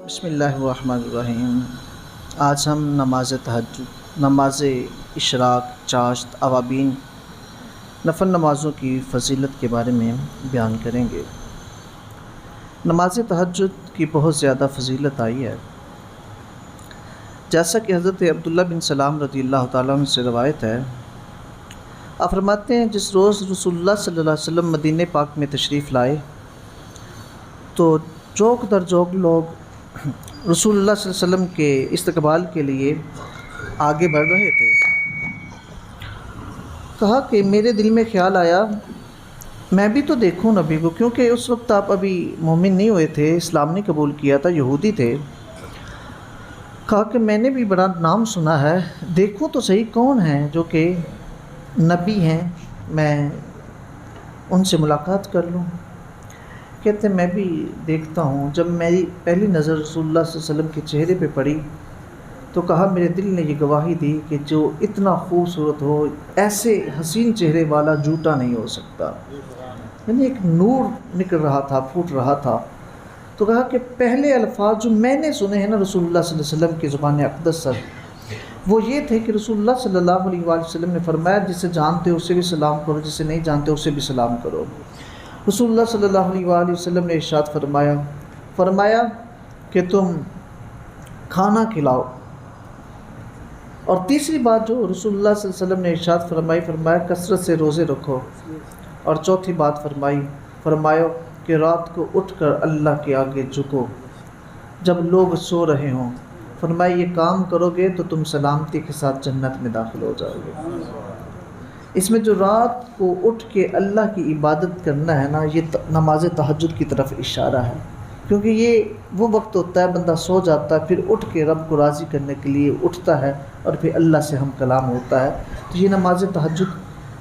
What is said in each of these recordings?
بسم اللہ الرحمن الرحیم۔ آج ہم نماز تہجد، نماز اشراق، چاشت، اوابین، نفل نمازوں کی فضیلت کے بارے میں بیان کریں گے۔ نماز تہجد کی بہت زیادہ فضیلت آئی ہے، جیسا کہ حضرت عبداللہ بن سلام رضی اللہ تعالیٰ عنہ سے روایت ہے۔ آپ فرماتے ہیں جس روز رسول اللہ صلی اللہ علیہ وسلم مدینہ پاک میں تشریف لائے تو چوک در چوک لوگ رسول اللہ صلی اللہ علیہ وسلم کے استقبال کے لیے آگے بڑھ رہے تھے۔ کہا کہ میرے دل میں خیال آیا میں بھی تو دیکھوں نبی کو، کیونکہ اس وقت آپ ابھی مومن نہیں ہوئے تھے، اسلام نہیں قبول کیا تھا، یہودی تھے۔ کہا کہ میں نے بھی بڑا نام سنا ہے، دیکھوں تو صحیح کون ہیں جو کہ نبی ہیں، میں ان سے ملاقات کر لوں۔ کہتے میں بھی دیکھتا ہوں۔ جب میری پہلی نظر رسول اللہ صلی اللہ علیہ وسلم کے چہرے پہ پڑی تو کہا میرے دل نے یہ گواہی دی کہ جو اتنا خوبصورت ہو، ایسے حسین چہرے والا جھوٹا نہیں ہو سکتا۔ یعنی ایک نور نکل رہا تھا، پھوٹ رہا تھا۔ تو کہا کہ پہلے الفاظ جو میں نے سنے ہیں نا رسول اللہ صلی اللہ علیہ وسلم کی زبان اقدس سے، وہ یہ تھے کہ رسول اللہ صلی اللہ علیہ وآلہ وسلم نے فرمایا جسے جانتے ہو اسے بھی سلام کرو، جسے نہیں جانتے اسے بھی سلام کرو۔ رسول اللہ صلی اللہ علیہ وآلہ وسلم نے ارشاد فرمایا کہ تم کھانا کھلاؤ۔ اور تیسری بات جو رسول اللہ صلی اللہ علیہ وسلم نے ارشاد فرمایا کثرت سے روزے رکھو۔ اور چوتھی بات فرمایا کہ رات کو اٹھ کر اللہ کے آگے جھکو جب لوگ سو رہے ہوں۔ فرمایا یہ کام کرو گے تو تم سلامتی کے ساتھ جنت میں داخل ہو جاؤ گے۔ اس میں جو رات کو اٹھ کے اللہ کی عبادت کرنا ہے نا، یہ نماز تہجد کی طرف اشارہ ہے، کیونکہ یہ وہ وقت ہوتا ہے بندہ سو جاتا ہے، پھر اٹھ کے رب کو راضی کرنے کے لیے اٹھتا ہے اور پھر اللہ سے ہم کلام ہوتا ہے۔ تو یہ نماز تہجد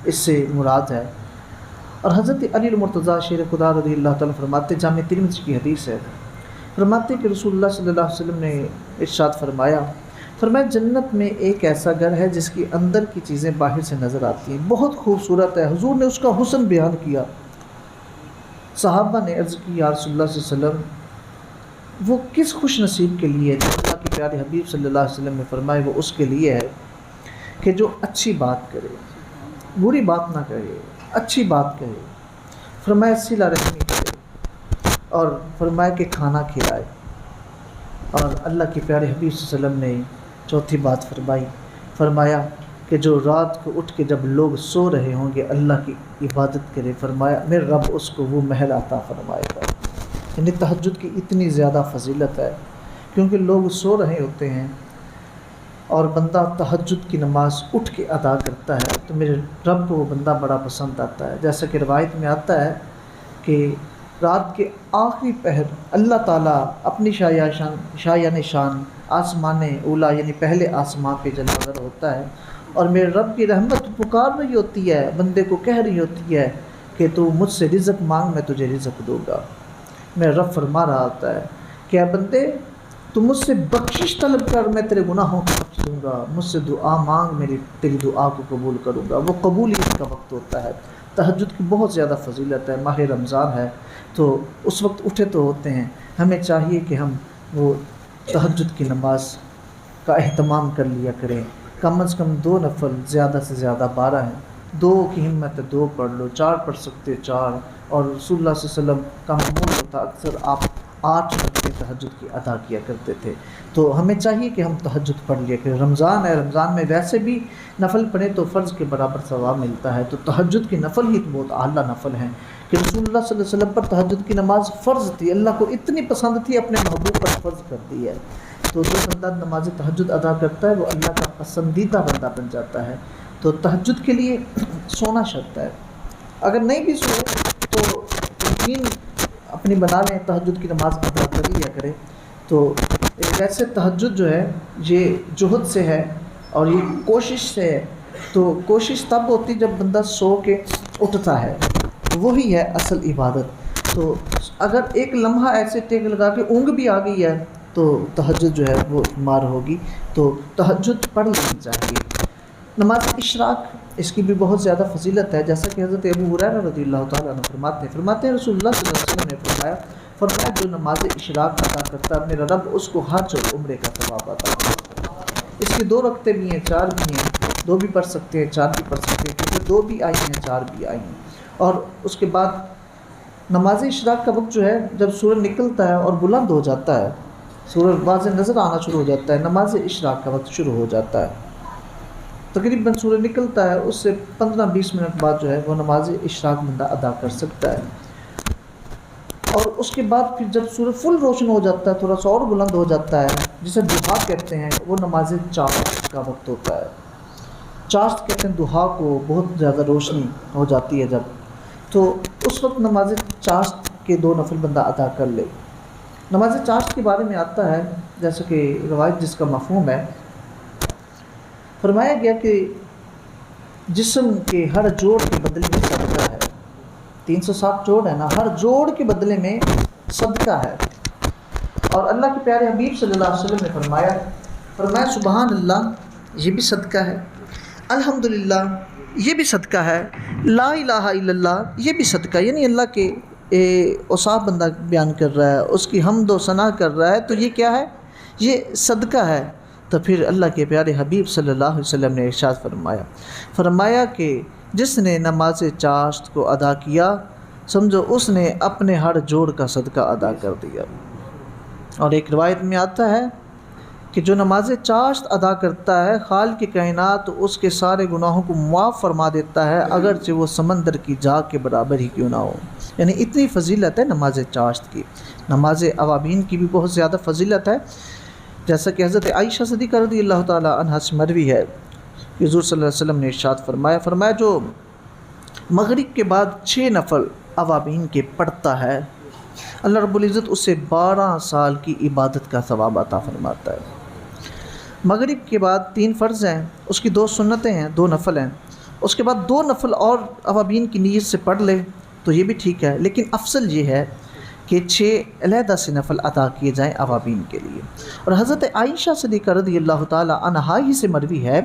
اس سے مراد ہے۔ اور حضرت علی المرتضیٰ شیر خدا رضی اللہ تعالیٰ فرماتے، جامع ترمذی کی حدیث ہے، فرماتے کہ رسول اللہ صلی اللہ علیہ وسلم نے ارشاد فرمایا جنت میں ایک ایسا گھر ہے جس کی اندر کی چیزیں باہر سے نظر آتی ہیں، بہت خوبصورت ہے۔ حضور نے اس کا حسن بیان کیا۔ صحابہ نے عرض کی یا رسول اللہ صلی اللہ علیہ وسلم وہ کس خوش نصیب کے لیے ہے؟ جو اللہ کے پیارے حبیب صلی اللہ علیہ وسلم نے فرمایا وہ اس کے لیے ہے کہ جو اچھی بات کرے، بری بات نہ کہے، اچھی بات کہے۔ فرمایا صلہ رحمی کرے، اور فرمایا کہ کھانا کھلائے۔ اور اللہ کے پیارے حبیب صلی اللہ علیہ وسلم نے چوتھی بات فرمایا کہ جو رات کو اٹھ کے جب لوگ سو رہے ہوں گے اللہ کی عبادت کرے، فرمایا میرے رب اس کو وہ محل عطا فرمائے گا۔ یعنی تہجد کی اتنی زیادہ فضیلت ہے، کیونکہ لوگ سو رہے ہوتے ہیں اور بندہ تہجد کی نماز اٹھ کے ادا کرتا ہے تو میرے رب کو وہ بندہ بڑا پسند آتا ہے۔ جیسا کہ روایت میں آتا ہے کہ رات کے آخری پہر اللہ تعالیٰ اپنی شایان شان آسمان اولا یعنی پہلے آسمان پہ جلوگر ہوتا ہے، اور میرے رب کی رحمت پکار رہی ہوتی ہے، بندے کو کہہ رہی ہوتی ہے کہ تو مجھ سے رزق مانگ میں تجھے رزق دوں گا۔ میرا رب فرما رہا ہوتا ہے کہ اے بندے تو مجھ سے بخشش طلب کر، میں تیرے گناہوں کو بخش دوں گا، مجھ سے دعا مانگ، میری تیری دعا کو قبول کروں گا۔ وہ قبولیت کا وقت ہوتا ہے۔ تہجد کی بہت زیادہ فضیلت ہے۔ ماہ رمضان ہے تو اس وقت اٹھے تو ہوتے ہیں، ہمیں چاہیے کہ ہم وہ تہجد کی نماز کا اہتمام کر لیا کریں۔ کم از کم 2 نفل، زیادہ سے زیادہ 12 ہیں، 2 کی ہمت ہے 2 پڑھ لو، 4 پڑھ سکتے 4۔ اور رسول اللہ صلی اللہ علیہ وسلم کا معمول ہوتا اکثر آپ 8 رکعتیں تہجد کی ادا کیا کرتے تھے۔ تو ہمیں چاہیے کہ ہم تہجد پڑھ لیا کریں۔ رمضان ہے، رمضان میں ویسے بھی نفل پڑھیں تو فرض کے برابر ثواب ملتا ہے، تو تہجد کی نفل ہی بہت اعلیٰ نفل ہیں کہ رسول اللہ صلی اللہ علیہ وسلم پر تہجد کی نماز فرض تھی، اللہ کو اتنی پسند تھی اپنے محبوب پر فرض کر دی ہے۔ تو جو بندہ نماز تہجد ادا کرتا ہے وہ اللہ کا پسندیدہ بندہ بن جاتا ہے۔ تو تہجد کے لیے سونا شرط ہے، اگر نہیں بھی سوئے تو یقین اپنی بنا لیں، تہجد کی نماز ادا کر لیا کرے۔ تو ویسے تہجد جو ہے یہ جہد سے ہے اور یہ کوشش سے ہے، تو کوشش تب ہوتی جب بندہ سو کے اٹھتا ہے، وہی ہے اصل عبادت۔ تو اگر ایک لمحہ ایسے ٹیک لگا کے اونگ بھی آ گئی ہے تو تہجد جو ہے وہ مار ہوگی۔ تو تہجد پڑھ لینی چاہیے۔ نماز اشراق اس کی بھی بہت زیادہ فضیلت ہے، جیسا کہ حضرت ابو ہریرہ رضی اللہ تعالیٰ عنہ فرماتے ہیں رسول اللہ صلی اللہ علیہ وسلم نے فرمایا فرمایا جو نماز اشراق ادا کرتا ہے میرا رب اس کو حج اور عمرے کا ثواب عطا کرتا ہے۔ اس کی 2 رکعتیں بھی ہیں، 4 بھی ہیں، 2 بھی پڑھ سکتے ہیں، 4 بھی پڑھ سکتے ہیں، کیونکہ 2 بھی آئی ہیں، 4 بھی آئی ہیں۔ اور اس کے بعد نماز اشراق کا وقت جو ہے جب سورج نکلتا ہے اور بلند ہو جاتا ہے، سورج واضح نظر آنا شروع ہو جاتا ہے، نماز اشراق کا وقت شروع ہو جاتا ہے۔ تقریباً سورج نکلتا ہے اس سے 15-20 منٹ بعد جو ہے وہ نماز اشراق بندہ ادا کر سکتا ہے۔ اور اس کے بعد پھر جب سورج فل روشن ہو جاتا ہے، تھوڑا سا اور بلند ہو جاتا ہے، جسے دہا کہتے ہیں، وہ نماز چاشت کا وقت ہوتا ہے۔ چاشت کہتے ہیں دہا کو، بہت زیادہ روشنی ہو جاتی ہے جب، تو اس وقت نماز چاشت کے 2 نفل بندہ ادا کر لے۔ نماز چاشت کے بارے میں آتا ہے جیسا کہ روایت جس کا مفہوم ہے، فرمایا گیا کہ جسم کے ہر جوڑ کے بدلے میں صدقہ ہے۔ 360 جوڑ ہے نا، ہر جوڑ کے بدلے میں صدقہ ہے۔ اور اللہ کے پیارے حبیب صلی اللہ علیہ وسلم نے فرمایا سبحان اللہ یہ بھی صدقہ ہے، الحمدللہ یہ بھی صدقہ ہے، لا الہ الا اللہ یہ بھی صدقہ ہے۔ یعنی اللہ کے اوصاف بندہ بیان کر رہا ہے، اس کی حمد و ثنا کر رہا ہے، تو یہ کیا ہے؟ یہ صدقہ ہے۔ تو پھر اللہ کے پیارے حبیب صلی اللہ علیہ وسلم نے ارشاد فرمایا کہ جس نے نماز چاشت کو ادا کیا سمجھو اس نے اپنے ہر جوڑ کا صدقہ ادا کر دیا۔ اور ایک روایت میں آتا ہے کہ جو نماز چاشت ادا کرتا ہے خالق کائنات اس کے سارے گناہوں کو معاف فرما دیتا ہے، اگرچہ وہ سمندر کی جاگ کے برابر ہی کیوں نہ ہو۔ یعنی اتنی فضیلت ہے نماز چاشت کی۔ نماز اوابین کی بھی بہت زیادہ فضیلت ہے، جیسا کہ حضرت عائشہ صدیقہ رضی اللہ تعالی عنہا سے مروی ہے کہ حضور صلی اللہ علیہ وسلم نے ارشاد فرمایا جو مغرب کے بعد 6 نفل اوابین کے پڑھتا ہے اللہ رب العزت اس سے 12 سال کی عبادت کا ثواب عطا فرماتا ہے۔ مغرب کے بعد 3 فرض ہیں، اس کی 2 سنتیں ہیں، 2 نفل ہیں، اس کے بعد 2 نفل اور اوابین کی نیت سے پڑھ لے تو یہ بھی ٹھیک ہے، لیکن افضل یہ ہے کہ 6 علیحدہ سے نفل ادا کیے جائیں اوابین کے لیے۔ اور حضرت عائشہ صدیقہ رضی اللہ تعالی عنہا ہی سے مروی ہے،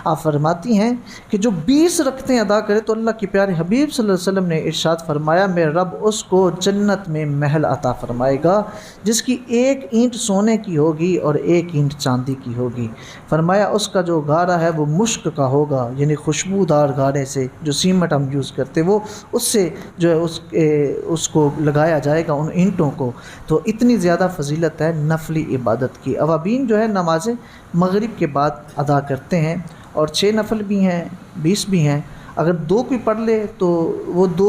آپ فرماتی ہیں کہ جو 20 رکعتیں ادا کرے تو اللہ کے پیارے حبیب صلی اللہ علیہ وسلم نے ارشاد فرمایا میرے رب اس کو جنت میں محل عطا فرمائے گا جس کی 1 اینٹ سونے کی ہوگی اور 1 اینٹ چاندی کی ہوگی۔ فرمایا اس کا جو گارا ہے وہ مشک کا ہوگا، یعنی خوشبودار گارے سے، جو سیمٹ ہم یوز کرتے وہ اس سے جو ہے اس کو لگایا جائے گا ان اینٹوں کو۔ تو اتنی زیادہ فضیلت ہے نفلی عبادت کی۔ اوابین جو ہے نماز مغرب کے بعد ادا کرتے ہیں، اور 6 نفل بھی ہیں، 20 بھی ہیں۔ اگر 2 کوئی پڑھ لے تو وہ 2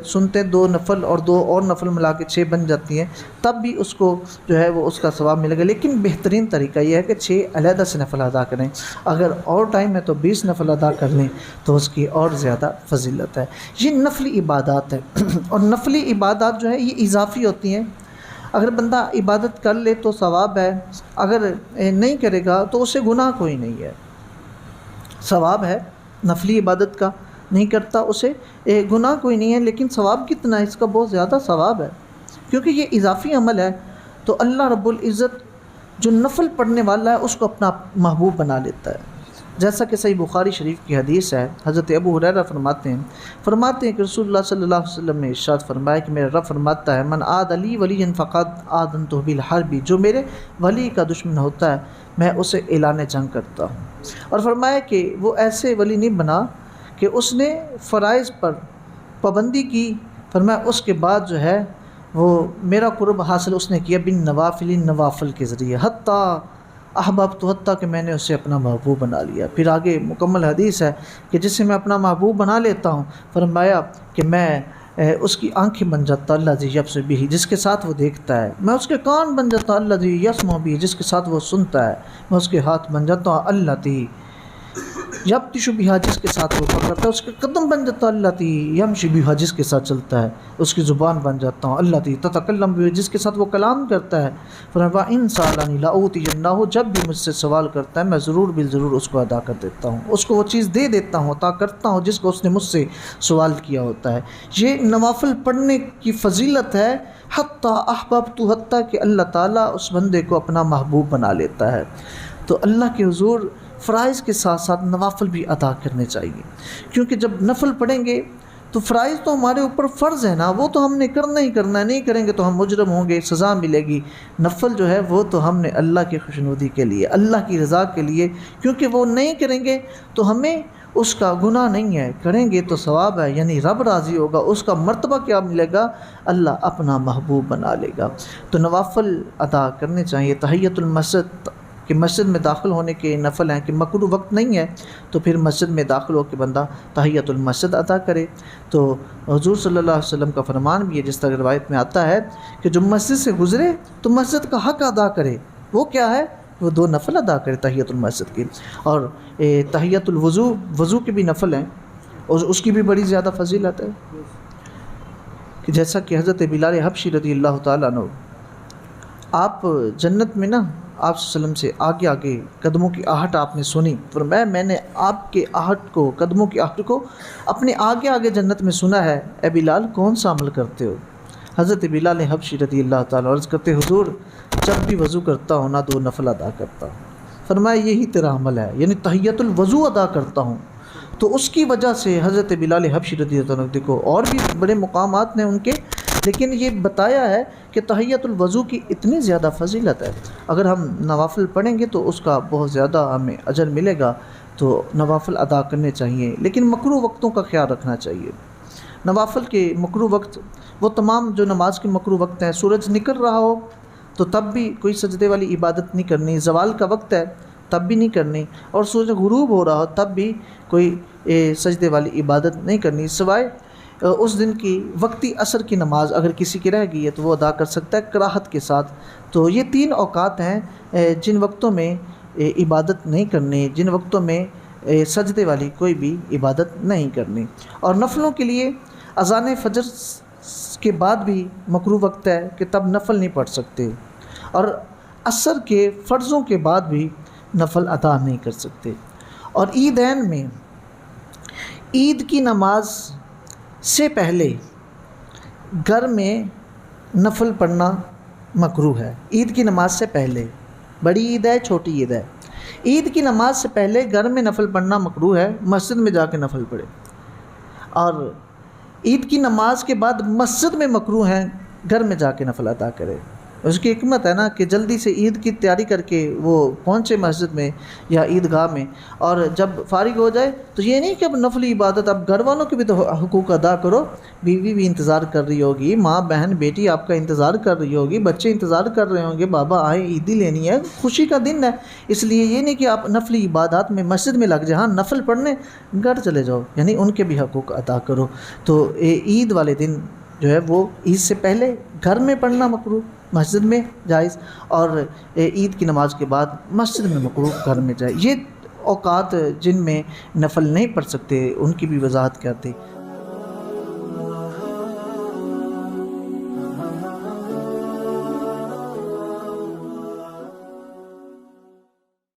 سنتے 2 نفل اور 2 اور نفل ملا کے 6 بن جاتی ہیں، تب بھی اس کو جو ہے وہ اس کا ثواب ملے گا۔ لیکن بہترین طریقہ یہ ہے کہ 6 علیحدہ سے نفل ادا کریں، اگر اور ٹائم ہے تو 20 نفل ادا کر لیں تو اس کی اور زیادہ فضیلت ہے۔ یہ نفلی عبادات ہے، اور نفلی عبادات جو ہے یہ اضافی ہوتی ہیں۔ اگر بندہ عبادت کر لے تو ثواب ہے، اگر نہیں کرے گا تو اسے گناہ کوئی نہیں ہے، ثواب ہے نفلی عبادت کا، نہیں کرتا اسے گناہ کوئی نہیں ہے، لیکن ثواب کتنا ہے؟ اس کا بہت زیادہ ثواب ہے، کیونکہ یہ اضافی عمل ہے۔ تو اللہ رب العزت جو نفل پڑھنے والا ہے اس کو اپنا محبوب بنا لیتا ہے، جیسا کہ صحیح بخاری شریف کی حدیث ہے۔ حضرت ابو ہریرہ فرماتے ہیں کہ رسول اللہ صلی اللہ علیہ وسلم نے ارشاد فرمایا کہ میرا رب فرماتا ہے من عاد علی ولی فقد آذنتہ بالحرب، جو میرے ولی کا دشمن ہوتا ہے میں اسے اعلان جنگ کرتا ہوں۔ اور فرمایا کہ وہ ایسے ولی نہیں بنا کہ اس نے فرائض پر پابندی کی، فرمایا اس کے بعد جو ہے وہ میرا قرب حاصل اس نے کیا بن نوافل کے ذریعے، حتیٰ احباب تو حتیٰ کہ میں نے اسے اپنا محبوب بنا لیا۔ پھر آگے مکمل حدیث ہے کہ جسے میں اپنا محبوب بنا لیتا ہوں، فرمایا کہ میں اس کی آنکھیں بن جاتا اللہ ذی یبصر بھی، جس کے ساتھ وہ دیکھتا ہے، میں اس کے کان بن جاتا اللہ ذی یسمع بھی، جس کے ساتھ وہ سنتا ہے، میں اس کے ہاتھ بن جاتا ہوں اللہ ذی یبطش بہا، جس کے ساتھ وہ پکڑتا ہے، اس کے قدم بن جاتا اللہ ذی یمشی بہا، جس کے ساتھ چلتا ہے، اس کی زبان بن جاتا ہوں اللہ ذی تتکلم بہا، جس کے ساتھ وہ کلام کرتا ہے۔ فرمایا ان سالنی لاوتینہ، جب بھی مجھ سے سوال کرتا ہے میں ضرور بالضرور اس کو ادا کر دیتا ہوں، اس کو وہ چیز دے دیتا ہوں، عطا کرتا ہوں جس کو اس نے مجھ سے سوال کیا ہوتا ہے۔ یہ نوافل پڑھنے کی فضیلت ہے، حتیٰ احباب تو، حتیٰ کہ اللہ تعالیٰ اس بندے کو اپنا محبوب بنا لیتا ہے۔ تو اللہ کے حضور فرائض کے ساتھ ساتھ نوافل بھی ادا کرنے چاہیے، کیونکہ جب نفل پڑھیں گے تو فرائض تو ہمارے اوپر فرض ہے نا، وہ تو ہم نے کرنا ہی کرنا ہے، نہیں کریں گے تو ہم مجرم ہوں گے، سزا ملے گی۔ نفل جو ہے وہ تو ہم نے اللہ کی خوشنودی کے لیے، اللہ کی رضا کے لیے، کیونکہ وہ نہیں کریں گے تو ہمیں اس کا گناہ نہیں ہے، کریں گے تو ثواب ہے، یعنی رب راضی ہوگا، اس کا مرتبہ کیا ملے گا؟ اللہ اپنا محبوب بنا لے گا۔ تو نوافل ادا کرنے چاہیے۔ تحیۃ المسجد کہ مسجد میں داخل ہونے کے نفل ہیں کہ مکروہ وقت نہیں ہے، تو پھر مسجد میں داخل ہو کے بندہ تحیۃ المسجد ادا کرے۔ تو حضور صلی اللہ علیہ وسلم کا فرمان بھی ہے، جس طرح روایت میں آتا ہے کہ جو مسجد سے گزرے تو مسجد کا حق ادا کرے۔ وہ کیا ہے؟ وہ 2 نفل ادا کرے تحیۃ المسجد کی۔ اور تحیۃ الوضو، وضو کے بھی نفل ہیں اور اس کی بھی بڑی زیادہ فضیلت ہے، کہ جیسا کہ حضرت بلال حبشی رضی اللہ تعالیٰ عنہ، آپ جنت میں نا آپ صلی اللہ علیہ وسلم سے آگے آگے قدموں کی آہٹ آپ نے سنی، فرمایا میں نے آپ کے آہٹ کو، قدموں کی آہٹ کو اپنے آگے آگے جنت میں سنا ہے، اے بلال کون سا عمل کرتے ہو؟ حضرت بلال حبشی رضی اللہ تعالیٰ عرض کرتے، حضور جب بھی وضو کرتا ہوں نا 2 نفل ادا کرتا ہوں۔ فرمایا یہی تیرا عمل ہے، یعنی تحیۃ الوضو ادا کرتا ہوں۔ تو اس کی وجہ سے حضرت بلال حبشی رضی اللہ عنہ، دیکھو اور بھی بڑے مقامات ہیں ان کے، لیکن یہ بتایا ہے کہ تحیۃ الوضو کی اتنی زیادہ فضیلت ہے، اگر ہم نوافل پڑھیں گے تو اس کا بہت زیادہ ہمیں اجر ملے گا۔ تو نوافل ادا کرنے چاہیے، لیکن مکروہ وقتوں کا خیال رکھنا چاہیے۔ نوافل کے مکروہ وقت وہ تمام جو نماز کے مکروہ وقت ہیں، سورج نکل رہا ہو تو تب بھی کوئی سجدے والی عبادت نہیں کرنی، زوال کا وقت ہے تب بھی نہیں کرنی، اور سورج غروب ہو رہا ہو تب بھی کوئی سجدے والی عبادت نہیں کرنی، سوائے اس دن کی وقتی عصر کی نماز اگر کسی کی رہ گئی ہے تو وہ ادا کر سکتا ہے کراہت کے ساتھ۔ تو یہ 3 اوقات ہیں جن وقتوں میں عبادت نہیں کرنی، جن وقتوں میں سجدے والی کوئی بھی عبادت نہیں کرنی۔ اور نفلوں کے لیے اذان فجر کے بعد بھی مکروہ وقت ہے کہ تب نفل نہیں پڑھ سکتے، اور عصر کے فرضوں کے بعد بھی نفل ادا نہیں کر سکتے۔ اور عیدین میں عید کی نماز سے پہلے گھر میں نفل پڑھنا مکروہ ہے۔ عید کی نماز سے پہلے، بڑی عید ہے چھوٹی عید ہے، عید کی نماز سے پہلے گھر میں نفل پڑھنا مکروہ ہے، مسجد میں جا کے نفل پڑھے۔ اور عید کی نماز کے بعد مسجد میں مکروہ ہیں، گھر میں جا کے نفل ادا کرے۔ اس کی حکمت ہے نا کہ جلدی سے عید کی تیاری کر کے وہ پہنچے مسجد میں یا عیدگاہ میں، اور جب فارغ ہو جائے تو یہ نہیں کہ اب نفلی عبادت، اب گھر والوں کے بھی تو حقوق ادا کرو، بیوی بھی انتظار کر رہی ہوگی، ماں بہن بیٹی آپ کا انتظار کر رہی ہوگی، بچے انتظار کر رہے ہوں گے، بابا آئے عیدی لینی ہے، خوشی کا دن ہے۔ اس لیے یہ نہیں کہ آپ نفلی عبادات میں مسجد میں لگ جائیں، ہاں نفل پڑھنے گھر چلے جاؤ، یعنی ان کے بھی حقوق ادا کرو۔ تو عید والے دن جو ہے وہ عید سے پہلے گھر میں پڑھنا مکروہ، مسجد میں جائز، اور عید کی نماز کے بعد مسجد میں مکروہ، گھر میں جائز۔ یہ اوقات جن میں نفل نہیں پڑھ سکتے ان کی بھی وضاحت کرتے۔